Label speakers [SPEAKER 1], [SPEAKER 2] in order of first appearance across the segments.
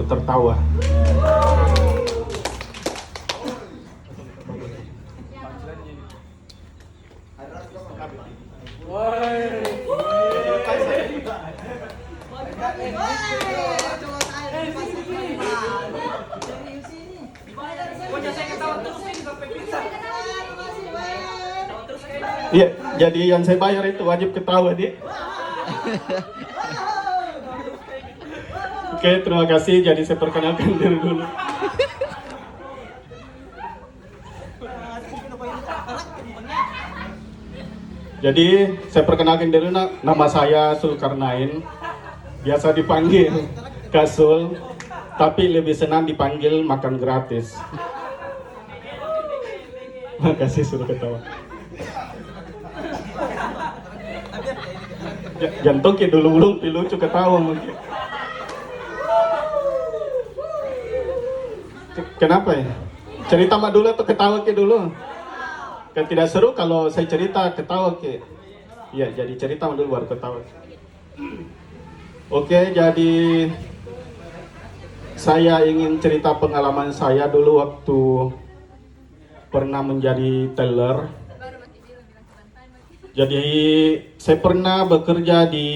[SPEAKER 1] tertawa. Iya, jadi yang saya bayar itu wajib ketawa dia. Oke, terima kasih. Jadi saya perkenalkan diri dulu. Jadi saya perkenalkan diri, nama saya Zulkarnain. Biasa dipanggil Kasul, tapi lebih senang dipanggil makan gratis. Makasih sudah ketawa. Jantung ke dulu lucu ketawa mungkin. Kenapa ya? Cerita mak dulu atau ketawa ke dulu? Kan tidak seru kalau saya cerita ketawa ke. Ya, jadi cerita dulu baru ketawa. Oke, jadi saya ingin cerita pengalaman saya dulu waktu pernah menjadi teller. Jadi saya pernah bekerja di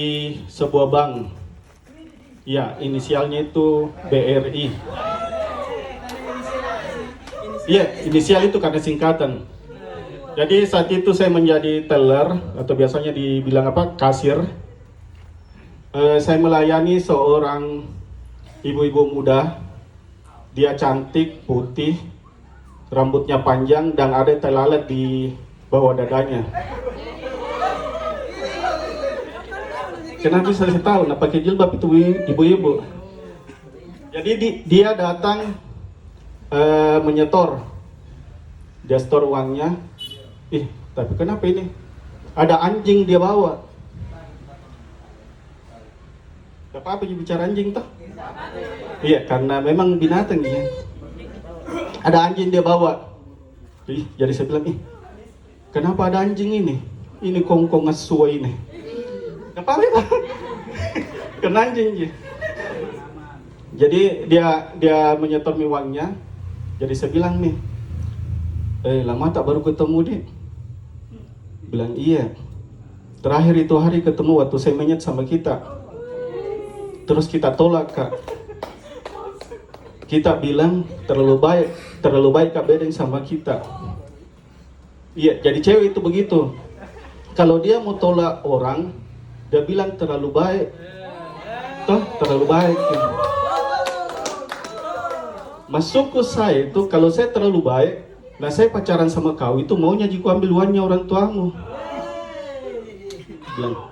[SPEAKER 1] sebuah bank. Ya, inisialnya itu BRI. Iya, inisial itu karena singkatan. Jadi saat itu saya menjadi teller atau biasanya dibilang apa? Kasir. Saya melayani seorang ibu-ibu muda. Dia cantik, putih, rambutnya panjang dan ada telalet di bawah dadanya. Kenapa saya tahu? Nah, pakai jilbab itu ibu-ibu. Jadi dia datang menyetor. Dia store uangnya. Tapi kenapa ini? Ada anjing dia bawa. Apa bicara anjing toh? Iya, karena memang binatang ya. Ada anjing dia bawa. Jadi saya bilang, kenapa ada anjing ini? Ini kongkong asua ini. Apa itu? Kena anjing ya. Jadi dia menyetor uangnya. Jadi saya bilang nih, lama tak baru ketemu dia? Bilang iya. Terakhir itu hari ketemu waktu saya menyet sama kita. Terus kita tolak kak. Kita bilang terlalu baik kak bedeng sama kita. Iya, jadi cewek itu begitu. Kalau dia mau tolak orang, dia bilang terlalu baik. Toh terlalu baik. Masuk ke saya itu kalau saya terlalu baik, nah saya pacaran sama kau itu maunya jika ambil uangnya orang tuamu. Bilang.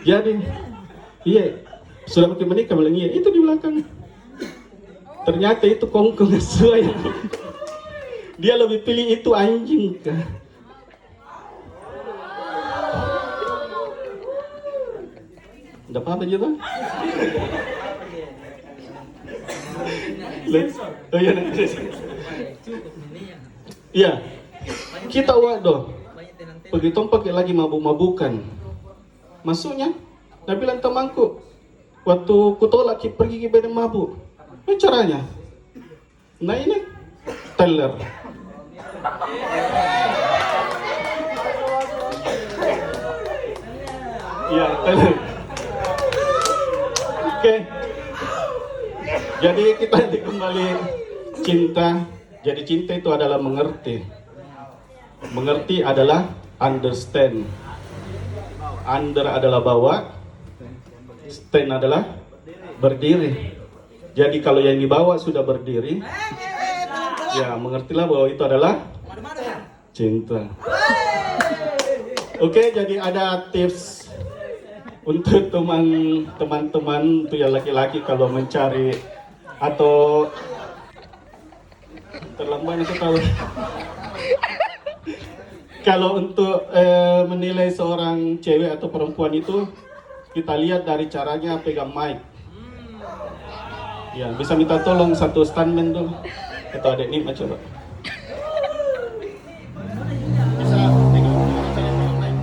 [SPEAKER 1] Jadi, iya, sudah makin menikah bilang iya, itu di belakang. Ternyata itu kongkong sesuai. Dia lebih pilih itu anjing kan. Udah apa gitu? Oh iya, iya. Kita waduh. Begitu pakai lagi mabuk-mabukan. Masuknya, dia bilang temanku, waktu ku tolak pergi ke bedeng mabuk. Caranya. Nah ini teller. Iya, teller. Oke. Jadi kita kembali cinta. Jadi cinta itu adalah mengerti. Mengerti adalah understand. Under adalah bawa. Stand adalah berdiri. Jadi kalau yang dibawa sudah berdiri, ya mengertilah bahwa itu adalah cinta. Oke, jadi ada tips untuk teman-teman untuk yang laki-laki kalau mencari atau terlambat aku tahu. Kalau untuk menilai seorang cewek atau perempuan itu kita lihat dari caranya pegang mic. Ya, bisa minta tolong satu stuntman tuh atau adek nih coba. Bisa pegang mic.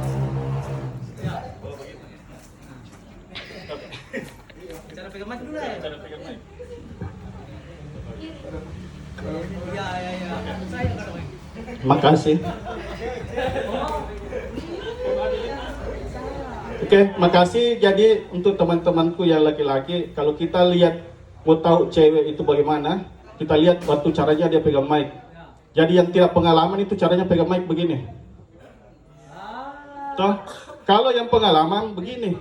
[SPEAKER 1] Cara pegang mic dulu ya. Makasih. Oke, makasih. Jadi untuk teman-temanku yang laki-laki, kalau kita lihat mau tahu cewek itu bagaimana, kita lihat waktu caranya dia pegang mic. Jadi yang tidak pengalaman itu caranya pegang mic begini. Toh, kalau yang pengalaman begini.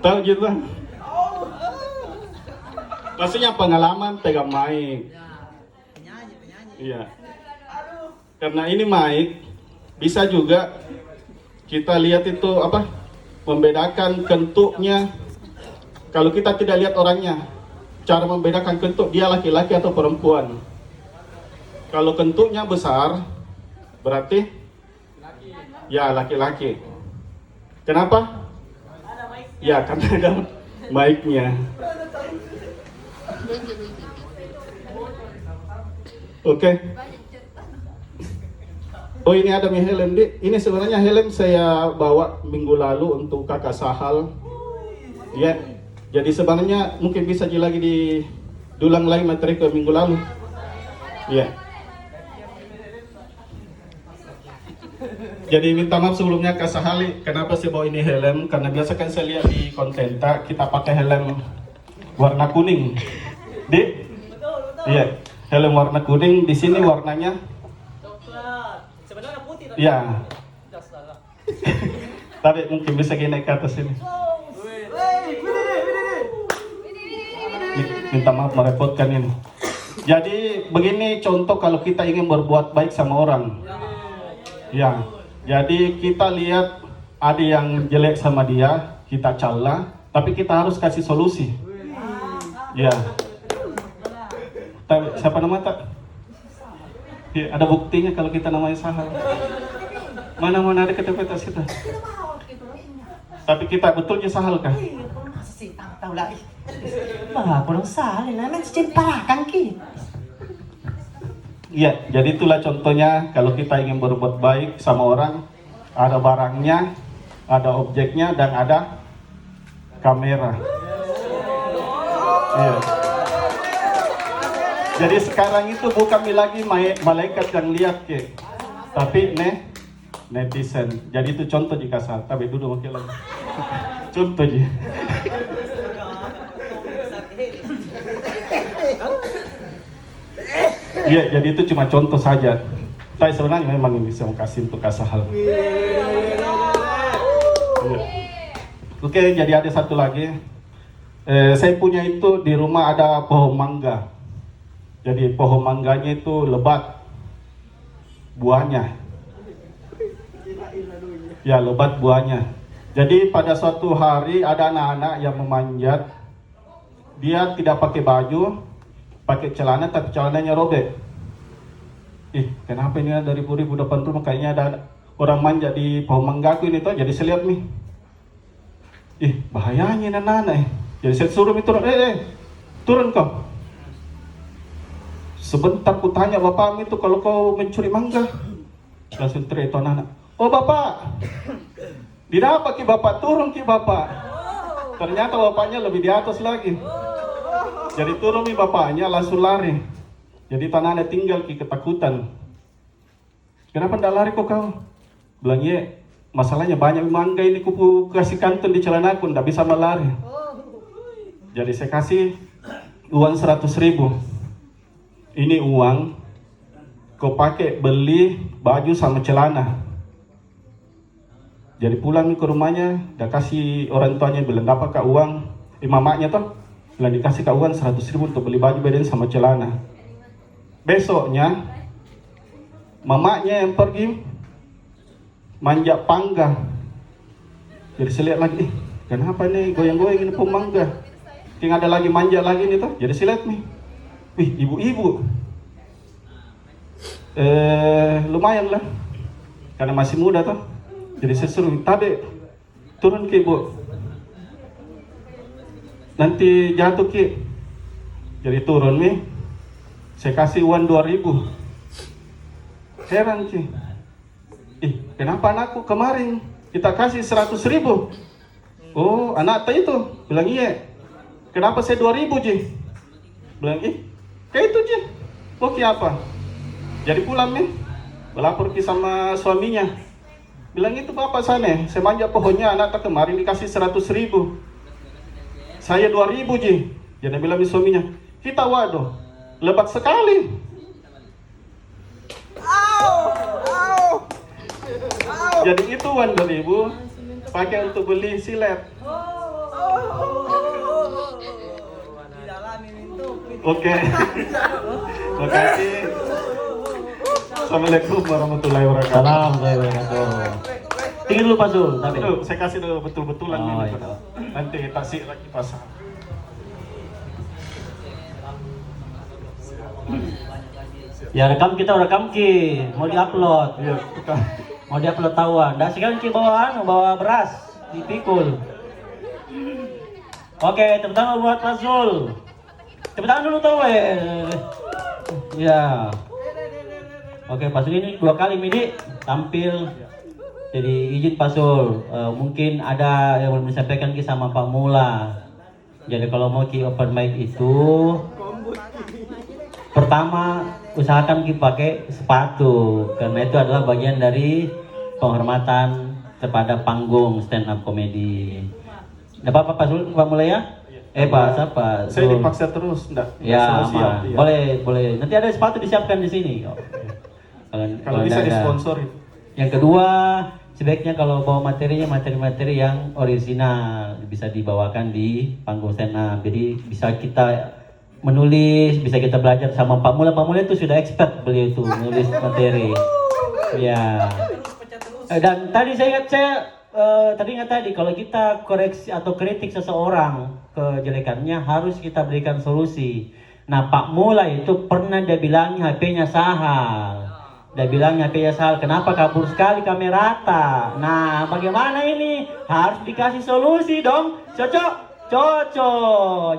[SPEAKER 1] Tahu gitu kan? Maksudnya pengalaman pegang mic. Iya. Karena ini mic bisa juga kita lihat itu apa? Membedakan bentuknya. Kalau kita tidak lihat orangnya, cara membedakan bentuk dia laki-laki atau perempuan. Kalau bentuknya besar, berarti ya laki-laki. Kenapa? Ya karena ada mic-nya. Oke. Oh ini ada nih helm. Ini sebenarnya helm saya bawa minggu lalu untuk kakak Sahal. Ya. Jadi sebenarnya mungkin bisa lagi diulang lagi materi ke minggu lalu. Ya. Jadi minta maaf sebelumnya Kak Sahali, kenapa saya bawa ini helm? Karena biasa kan saya lihat di Kontenta kita pakai helm warna kuning. Iya, helm warna kuning. Di sini warnanya coklat. Sebenarnya putih. Iya. Tapi mungkin bisa naik ke atas ini. Minta maaf merepotkan ini. Jadi begini contoh kalau kita ingin berbuat baik sama orang. Ya, jadi kita lihat ada yang jelek sama dia, kita cela, tapi kita harus kasih solusi. Ya. Siapa nama tak? Ya, ada buktinya kalau kita namanya Sahal. Mana ada KTP tas kita? Tapi kita betulnya Sahal kah?
[SPEAKER 2] Tahu lagi. Bah, kurang Sahal, namanya cincin parakan ki.
[SPEAKER 1] Iya, jadi itulah contohnya kalau kita ingin berbuat baik sama orang, ada barangnya, ada objeknya, dan ada kamera. Iya. Jadi sekarang itu bukan lagi malaikat yang lihat ke, tapi netizen. Jadi itu contoh jika salah. Tapi dulu makin lagi. Contoh aja. Iya, jadi itu cuma contoh saja. Tapi sebenarnya memang ini saya mau kasih untuk Kak Sahal. Ya. Oke, jadi ada satu lagi. Saya punya itu di rumah ada pohon mangga. Jadi pohon mangganya itu lebat buahnya. Ya, lebat buahnya. Jadi pada suatu hari ada anak-anak yang memanjat. Dia tidak pakai baju, pakai celana tapi celananya robek. Kenapa ini dari ribu depan rumah kayaknya ada orang manja di pohon manggaku ini tuh. Jadi saya lihat nih. Bahayanya anak-anak. Jadi saya suruh turun. Turun kau. Sebentar ku tanya bapakmu itu kalau kau mencuri mangga. Langsung teriak itu anak-anak. Oh bapak. Didapat ki bapak, turun ki bapak. Ternyata bapaknya lebih di atas lagi. Jadi turun nih bapaknya langsung lari. Jadi tanahnya tinggal ki ketakutan. Kenapa ndak lari kok kau? Bilang iya, masalahnya banyak mangga ini kupu kasih kantong di celanaku, ndak bisa melari. Jadi saya kasih uang 100.000. Ini uang kau pakai beli baju sama celana. Jadi pulang ke rumahnya, dah kasih orang tuanya bilang dapat kak uang, mamanya toh, bilang dikasih kak uang 100.000 untuk beli baju beden sama celana. Besoknya, mamanya yang pergi manjat pangga. Jadi saya lihat lagi, kenapa nih goyang-goyang ini pohon mangga? Tinggal ada lagi manjat lagi nih toh. Jadi saya lihat nih, wih ibu-ibu, lumayan lah, karena masih muda toh. Jadi saya suruh, tadi turun ki bu, nanti jatuh ki. Jadi turun nih, saya kasih uang 2.000. Heran ki, kenapa anakku kemarin kita kasih 100.000? Oh, anak teh itu bilang iya. Kenapa saya 2.000 Ji? Bilang kayak itu Ji. Oke apa? Jadi pulang nih, melapor ke sama suaminya. Bilang itu bapak sana, saya manja pohonnya anak tak kemarin dikasih 100.000. Saya 2.000 Ji. Jadi bilang ke suaminya, kita waduh, lebat sekali. Jadi itu uang 2.000 pakai untuk beli silet. Oke. Terima kasih. Assalamualaikum warahmatullahi wabarakatuh.
[SPEAKER 2] Salam wabarakatuh. Tinggal dulu Pak Zul, tapi.
[SPEAKER 1] Saya kasih dulu betul-betulan
[SPEAKER 2] Oh,
[SPEAKER 1] ini.
[SPEAKER 2] iya.
[SPEAKER 1] Nanti taksi lagi pasar.
[SPEAKER 2] Ya rekam kita rekam ki, mau diupload.
[SPEAKER 1] Iya, kita.
[SPEAKER 2] Mau diupload tahuan. Dan sekarang ki bawa beras, dipikul. Oke, tepuk tangan buat Pak Zul. Tepuk tangan dulu tuh, ya. Oke, Pak Zul ini 2 kali midi tampil. Jadi izin Pak Zul, mungkin ada yang mau disampaikan ki sama Pak Mula. Jadi kalau mau ki open mic itu, pertama usahakan ki pakai sepatu, karena itu adalah bagian dari penghormatan kepada panggung stand up comedy. Ada apa Pak Zul, Pak Mula ya? Pak siapa?
[SPEAKER 1] Saya
[SPEAKER 2] Zul.
[SPEAKER 1] dipaksa terus, enggak.
[SPEAKER 2] Ya,
[SPEAKER 1] siap,
[SPEAKER 2] aman.
[SPEAKER 1] iya.
[SPEAKER 2] Boleh. Nanti ada sepatu disiapkan di sini.
[SPEAKER 1] Kalau bisa
[SPEAKER 2] ada.
[SPEAKER 1] disponsori.
[SPEAKER 2] Yang kedua, sebaiknya kalau bawa materinya materi-materi yang orisinal, bisa dibawakan di panggung stand up. Jadi bisa kita menulis, bisa kita belajar sama Pak Mula. Pak Mula itu sudah expert beliau itu menulis materi. Ya. Dan tadi saya ingat kalau kita koreksi atau kritik seseorang kejelekannya harus kita berikan solusi. Nah, Pak Mula itu pernah dia bilang HP-nya sahal. Dia bilang HP-nya sahal, kenapa kabur sekali kamera rata? Nah, bagaimana ini? Harus dikasih solusi dong. Cocok. Jadi